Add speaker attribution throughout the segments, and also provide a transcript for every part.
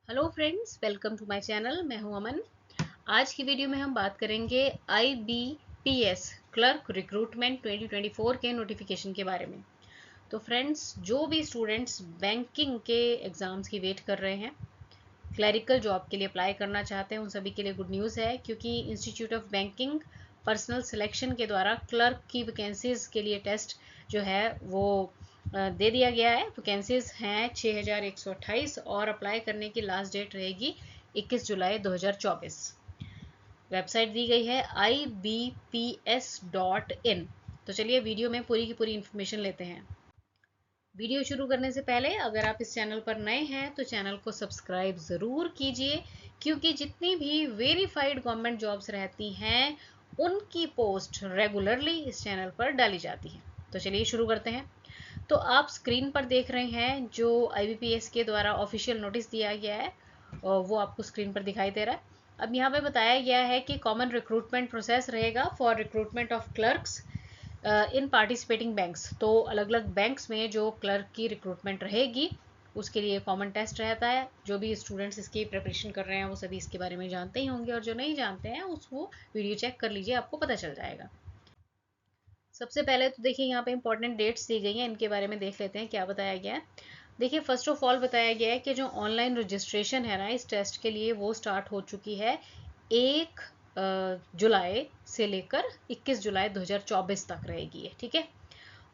Speaker 1: Hello friends, welcome to my channel. मैं हूं अमन। आज की वीडियो में हम बात करेंगे IBPS क्लर्क रिक्रूटमेंट 2024 के नोटिफिकेशन के बारे में। तो फ्रेंड्स, जो भी स्टूडेंट्स बैंकिंग के एग्ज़ाम्स की वेट कर रहे हैं, क्लरिकल जॉब के लिए अप्लाई करना चाहते हैं, उन सभी के लिए गुड न्यूज़ है, क्योंकि institute of banking personal selection के द्वारा क्लर्क की वैकेंसीज़ के लिए टेस्ट जो है वो दे दिया गया है। वैकेंसीज हैं 6128 और अप्लाई करने की लास्ट डेट रहेगी 21 जुलाई 2024। वेबसाइट दी गई है ibps.in। तो चलिए वीडियो में पूरी की पूरी इन्फॉर्मेशन लेते हैं। वीडियो शुरू करने से पहले अगर आप इस चैनल पर नए हैं तो चैनल को सब्सक्राइब ज़रूर कीजिए, क्योंकि जितनी भी वेरीफाइड गवर्नमेंट जॉब्स रहती हैं उनकी पोस्ट रेगुलरली इस चैनल पर डाली जाती है। तो चलिए शुरू करते हैं। तो आप स्क्रीन पर देख रहे हैं जो IBPS के द्वारा ऑफिशियल नोटिस दिया गया है, और वो आपको स्क्रीन पर दिखाई दे रहा है। अब यहाँ पे बताया गया है कि कॉमन रिक्रूटमेंट प्रोसेस रहेगा for recruitment of clerks in participating banks. तो अलग अलग बैंक्स में जो क्लर्क की रिक्रूटमेंट रहेगी उसके लिए कॉमन टेस्ट रहता है। जो भी स्टूडेंट्स इसकी प्रिपरेशन कर रहे हैं वो सभी इसके बारे में जानते ही होंगे, और जो नहीं जानते हैं उसको वीडियो चेक कर लीजिए, आपको पता चल जाएगा। सबसे पहले तो देखिए यहाँ पे इंपॉर्टेंट डेट्स दी गई हैं, इनके बारे में देख लेते हैं क्या बताया गया है। देखिए, फर्स्ट ऑफ ऑल बताया गया है कि जो ऑनलाइन रजिस्ट्रेशन है ना इस टेस्ट के लिए, वो स्टार्ट हो चुकी है 1 जुलाई से लेकर 21 जुलाई 2024 तक रहेगी ये, ठीक है।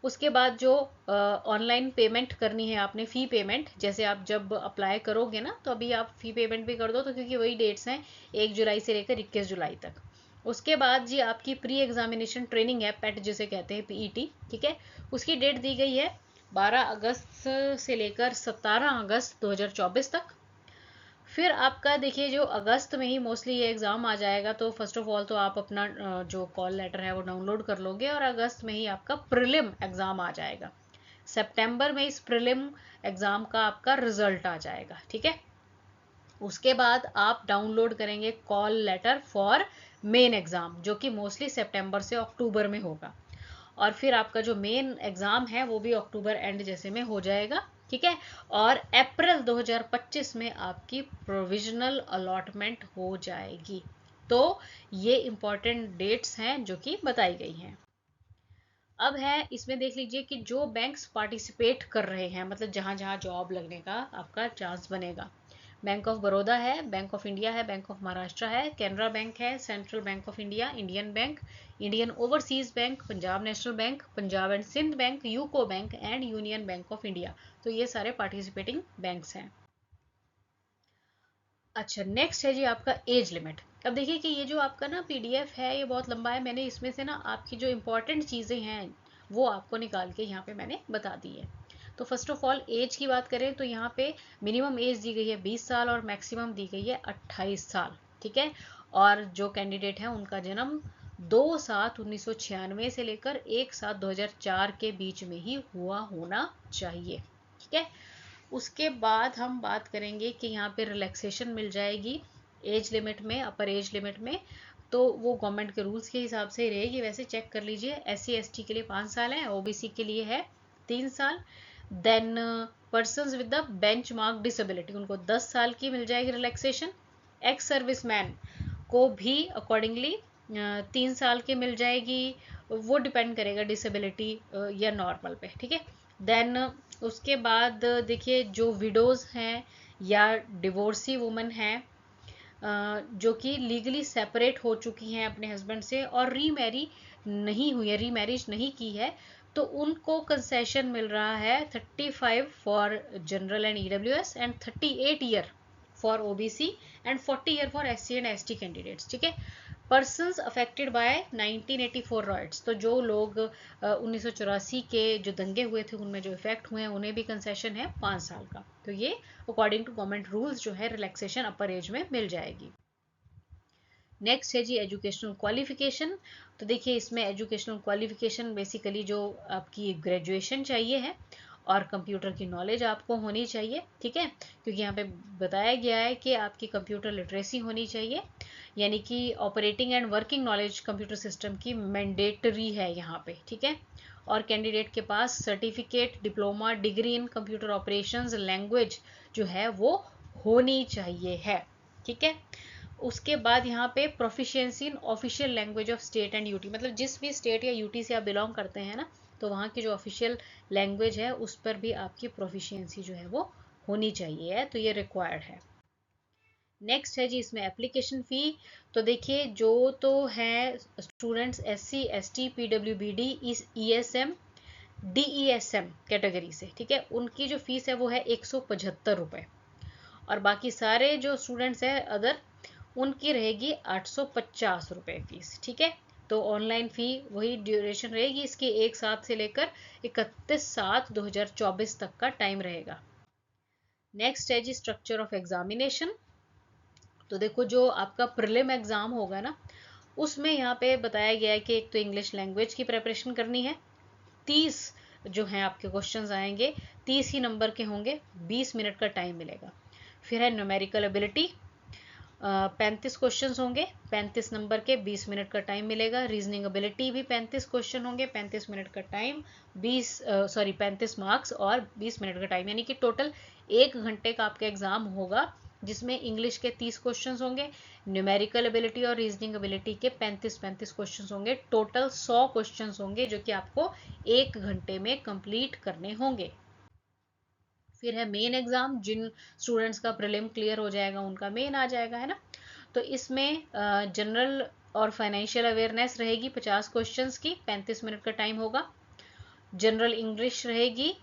Speaker 1: उसके बाद जो ऑनलाइन पेमेंट करनी है आपने, फ़ी पेमेंट, जैसे आप जब अप्लाई करोगे ना तो अभी आप फ़ी पेमेंट भी कर दो, तो क्योंकि वही डेट्स हैं 1 जुलाई से लेकर 21 जुलाई तक। उसके बाद जी आपकी प्री एग्जामिनेशन ट्रेनिंग है, पेट जिसे कहते हैं, PET, ठीक है। उसकी डेट दी गई है 12 अगस्त से लेकर 17 अगस्त 2024 तक। फिर आपका देखिए जो अगस्त में ही मोस्टली ये एग्ज़ाम आ जाएगा, तो फर्स्ट ऑफ ऑल तो आप अपना जो कॉल लेटर है वो डाउनलोड कर लोगे, और अगस्त में ही आपका प्रीलिम एग्ज़ाम आ जाएगा। सितंबर में इस प्रीलिम एग्ज़ाम का आपका रिजल्ट आ जाएगा, ठीक है। उसके बाद आप डाउनलोड करेंगे call letter for main exam, जो कि मोस्टली सितंबर से अक्टूबर में होगा। और फिर आपका जो मेन एग्ज़ाम है वो भी अक्टूबर एंड जैसे में हो जाएगा, ठीक है। और अप्रैल 2025 में आपकी प्रोविजनल अलॉटमेंट हो जाएगी। तो ये इंपॉर्टेंट डेट्स हैं जो कि बताई गई हैं। अब है इसमें देख लीजिए कि जो बैंक्स पार्टिसिपेट कर रहे हैं, मतलब जहां जहां जॉब लगने का आपका चांस बनेगा। बैंक ऑफ बड़ौदा है, बैंक ऑफ इंडिया है, बैंक ऑफ महाराष्ट्र है, कैनरा बैंक है, central bank of India, Indian bank, Indian overseas bank, Punjab national bank, Punjab and Sindh bank, UCO bank and union bank of India. तो ये सारे पार्टिसिपेटिंग बैंक्स हैं। अच्छा, नेक्स्ट है जी आपका एज लिमिट। अब देखिए कि ये जो आपका ना PDF है ये बहुत लंबा है, मैंने इसमें से ना आपकी जो इंपॉर्टेंट चीज़ें हैं वो आपको निकाल के यहाँ पे मैंने बता दी है। तो फर्स्ट ऑफ ऑल एज की बात करें तो यहाँ पे मिनिमम एज दी गई है 20 साल और मैक्सिमम दी गई है 28 साल, ठीक है। और जो कैंडिडेट है उनका जन्म 2/7/1996 से लेकर 1/7/2004 के बीच में ही हुआ होना चाहिए, ठीक है। उसके बाद हम बात करेंगे कि यहाँ पे रिलैक्सेशन मिल जाएगी एज लिमिट में, अपर एज लिमिट में। तो वो गवर्नमेंट के रूल्स के हिसाब से ही रहेगी, वैसे चेक कर लीजिए। SC ST के लिए 5 साल है, OBC के लिए है 3 साल। Then persons with the benchmark disability, उनको 10 साल की मिल जाएगी रिलैक्सेशन। एक्स सर्विसमैन को भी अकॉर्डिंगली 3 साल की मिल जाएगी, वो डिपेंड करेगा डिसेबिलिटी या नॉर्मल पे, ठीक है। देन उसके बाद देखिए जो विडोज़ हैं या डिवोर्सी वुमन हैं जो कि लीगली सेपरेट हो चुकी हैं अपने हस्बैंड से और रीमैरी नहीं हुई है, रीमैरिज नहीं की है, तो उनको कंसेशन मिल रहा है 35 for general and EWS and 38 year for OBC and 40 year for SC and ST candidates, ठीक है। पर्सनस अफेक्टेड बाय 1984 राइट्स, तो जो लोग 1984 के जो दंगे हुए थे उनमें जो इफेक्ट हुए हैं उन्हें भी कंसेशन है 5 साल का। तो ये अकॉर्डिंग टू गवर्नमेंट रूल्स जो है रिलैक्सेशन अपर एज में मिल जाएगी। नेक्स्ट है जी एजुकेशनल क्वालिफिकेशन। तो देखिए इसमें एजुकेशनल क्वालिफिकेशन बेसिकली जो आपकी ग्रेजुएशन चाहिए है और कंप्यूटर की नॉलेज आपको होनी चाहिए, ठीक है। क्योंकि यहाँ पे बताया गया है कि आपकी कंप्यूटर लिटरेसी होनी चाहिए, यानी कि operating and working knowledge computer system की मैंडेटरी है यहाँ पे, ठीक है। और कैंडिडेट के पास certificate, diploma, degree in computer operations language जो है वो होनी चाहिए है। ठीक है, उसके बाद यहाँ पे proficiency in official language of state and UT, मतलब जिस भी स्टेट या यूटी से आप बिलोंग करते हैं ना, तो वहाँ की जो ऑफिशियल लैंग्वेज है उस पर भी आपकी प्रोफिशिएंसी जो है वो होनी चाहिए है, तो ये रिक्वायर्ड है। नेक्स्ट है जी इसमें एप्लीकेशन फ़ी। तो देखिए जो तो है students SC ST PWBD ESM DESM category से, ठीक है, उनकी जो फीस है वो है 175 रुपये, और बाकी सारे जो स्टूडेंट्स हैं अदर, उनकी रहेगी 850 रुपये फीस। ठीक है, तो ऑनलाइन फ़ी वही ड्यूरेशन रहेगी इसकी, 1/7 से लेकर 31/7/2024 तक का टाइम रहेगा। नेक्स्ट है जी स्ट्रक्चर ऑफ एग्जामिनेशन। तो देखो जो आपका प्रीलिम एग्ज़ाम होगा ना, उसमें यहाँ पे बताया गया है कि एक तो इंग्लिश लैंग्वेज की प्रिपरेशन करनी है, 30 जो हैं आपके क्वेश्चंस आएंगे, 30 ही नंबर के होंगे, 20 मिनट का टाइम मिलेगा। फिर है न्यूमेरिकल एबिलिटी, 35 क्वेश्चन होंगे, 35 नंबर के, 20 मिनट का टाइम मिलेगा। रीजनिंग एबिलिटी भी 35 क्वेश्चन होंगे, 35 मिनट का टाइम, 35 मार्क्स और 20 मिनट का टाइम, यानी कि टोटल 1 घंटे का आपका एग्जाम होगा, जिसमें इंग्लिश के 30 क्वेश्चन होंगे, न्यूमेरिकल एबिलिटी और रीजनिंग एबिलिटी के 35 क्वेश्चन होंगे, टोटल 100 क्वेश्चन होंगे जो कि आपको 1 घंटे में कंप्लीट करने होंगे। फिर है मेन एग्जाम, जिन स्टूडेंट्स का प्रीलिम क्लियर हो जाएगा उनका मेन आ जाएगा, है ना। तो इसमें जनरल और फाइनेंशियल अवेयरनेस रहेगी 50 क्वेश्चंस की, 35 मिनट का टाइम होगा। जनरल इंग्लिश रहेगी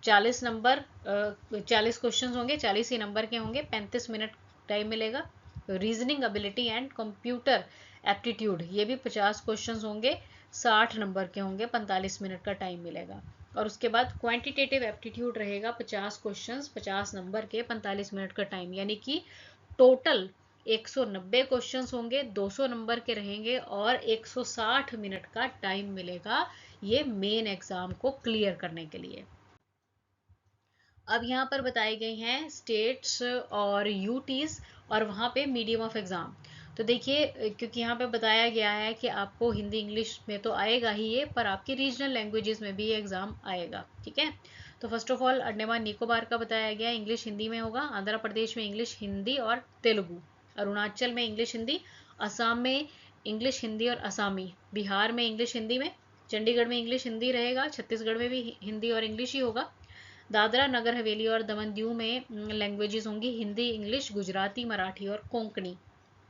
Speaker 1: 40 नंबर, 40 क्वेश्चंस होंगे, 40 ही नंबर के होंगे, 35 मिनट टाइम मिलेगा। Reasoning ability and computer aptitude, ये भी 50 क्वेश्चंस होंगे, 60 नंबर के होंगे, 45 मिनट का टाइम मिलेगा। और उसके बाद क्वांटिटेटिव एप्टीट्यूड रहेगा 50 क्वेश्चंस, 50 नंबर के, 45 मिनट का टाइम, यानी कि टोटल 190 क्वेश्चंस होंगे, 200 नंबर के रहेंगे और 160 मिनट का टाइम मिलेगा ये मेन एग्जाम को क्लियर करने के लिए। अब यहाँ पर बताए गए हैं स्टेट्स और यूटीज और वहाँ पे मीडियम ऑफ एग्जाम। तो देखिए क्योंकि यहाँ पे बताया गया है कि आपको हिंदी इंग्लिश में तो आएगा ही ये, पर आपकी रीजनल लैंग्वेजेस में भी ये एग्ज़ाम आएगा। ठीक है, तो first of all Andaman Nicobar का बताया गया, इंग्लिश हिंदी में होगा, आंध्र प्रदेश में इंग्लिश हिंदी और तेलुगु, अरुणाचल में इंग्लिश हिंदी, असम में इंग्लिश हिंदी और असमी, बिहार में इंग्लिश हिंदी में, चंडीगढ़ में इंग्लिश हिंदी रहेगा, छत्तीसगढ़ में भी हिंदी और इंग्लिश ही होगा, दादरा नगर हवेली और दमन दीव में लैंग्वेजेस होंगी हिंदी इंग्लिश गुजराती मराठी और कोंकणी,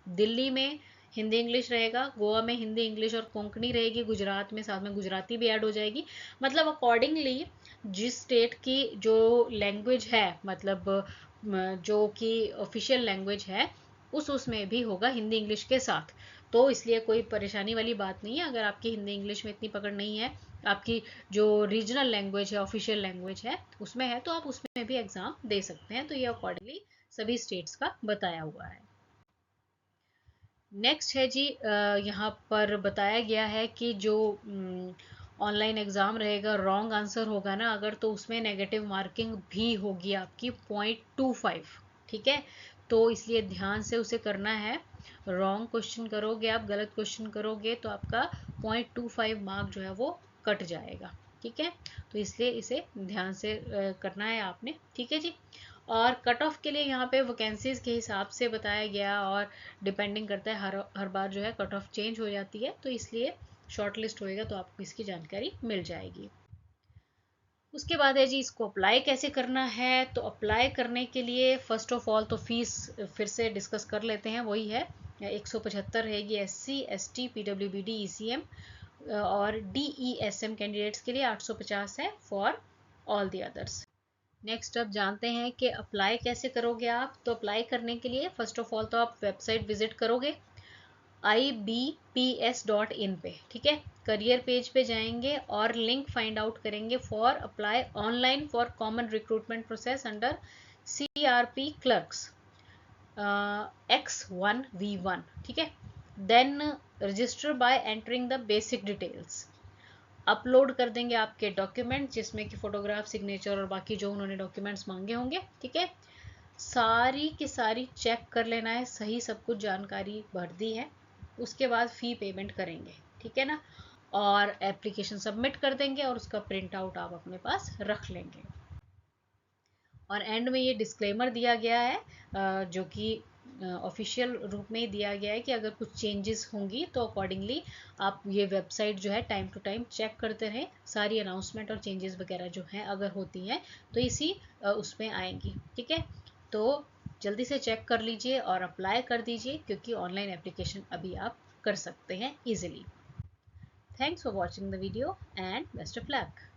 Speaker 1: दिल्ली में हिंदी इंग्लिश रहेगा, गोवा में हिंदी इंग्लिश और कोंकणी रहेगी, गुजरात में साथ में गुजराती भी ऐड हो जाएगी। मतलब अकॉर्डिंगली जिस स्टेट की जो लैंग्वेज है, मतलब जो कि ऑफिशियल लैंग्वेज है, उसमें भी होगा हिंदी इंग्लिश के साथ। तो इसलिए कोई परेशानी वाली बात नहीं है, अगर आपकी हिंदी इंग्लिश में इतनी पकड़ नहीं है, आपकी जो रीजनल लैंग्वेज है, ऑफिशियल लैंग्वेज है, उसमें है, तो आप उसमें भी एग्ज़ाम दे सकते हैं। तो ये अकॉर्डिंगली सभी स्टेट्स का बताया हुआ है। नेक्स्ट है जी यहाँ पर बताया गया है कि जो ऑनलाइन एग्ज़ाम रहेगा, रॉन्ग आंसर होगा ना अगर, तो उसमें नेगेटिव मार्किंग भी होगी आपकी 0.25। ठीक है, तो इसलिए ध्यान से उसे करना है। रॉन्ग क्वेश्चन करोगे आप, गलत क्वेश्चन करोगे तो आपका 0.25 मार्क जो है वो कट जाएगा। ठीक है, तो इसलिए इसे ध्यान से करना है आपने। ठीक है जी, और कट ऑफ के लिए यहाँ पे वैकेंसीज के हिसाब से बताया गया, और डिपेंडिंग करता है, हर बार जो है कट ऑफ चेंज हो जाती है, तो इसलिए शॉर्ट लिस्ट होएगा तो आपको इसकी जानकारी मिल जाएगी। उसके बाद है जी इसको अप्लाई कैसे करना है। तो अप्लाई करने के लिए फर्स्ट ऑफ ऑल तो फीस फिर से डिस्कस कर लेते हैं, वही है 175 रहेगी SC ST PWBD ECM, और DESM कैंडिडेट्स के लिए 850 है for all the others. Next अब जानते हैं कि अप्लाई कैसे करोगे आप। तो अप्लाई करने के लिए फर्स्ट ऑफ ऑल तो आप वेबसाइट विजिट करोगे ibps.in पे। ठीक है, करियर पेज पे जाएंगे और लिंक फाइंड आउट करेंगे for apply online for common recruitment process under CRP clerks X1V1। ठीक है, then register by entering the basic details, upload कर देंगे आपके डॉक्यूमेंट, जिसमें कि फोटोग्राफ, सिग्नेचर और बाकी जो उन्होंने डॉक्यूमेंट्स मांगे होंगे। ठीक है, सारी की सारी चेक कर लेना है, सही सब कुछ जानकारी भर दी है, उसके बाद फ़ी पेमेंट करेंगे। ठीक है ना, और एप्लीकेशन सबमिट कर देंगे और उसका प्रिंट आउट आप अपने पास रख लेंगे। और एंड में ये डिस्क्लेमर दिया गया है जो कि ऑफिशियल रूप में दिया गया है कि अगर कुछ चेंजेस होंगी तो अकॉर्डिंगली आप ये वेबसाइट जो है टाइम टू टाइम चेक करते रहें। सारी अनाउंसमेंट और चेंजेस वगैरह जो हैं अगर होती हैं तो इसी उसमें आएंगी। ठीक है, तो जल्दी से चेक कर लीजिए और अप्लाई कर दीजिए, क्योंकि ऑनलाइन एप्लीकेशन अभी आप कर सकते हैं easily. Thanks for watching the video and best of luck.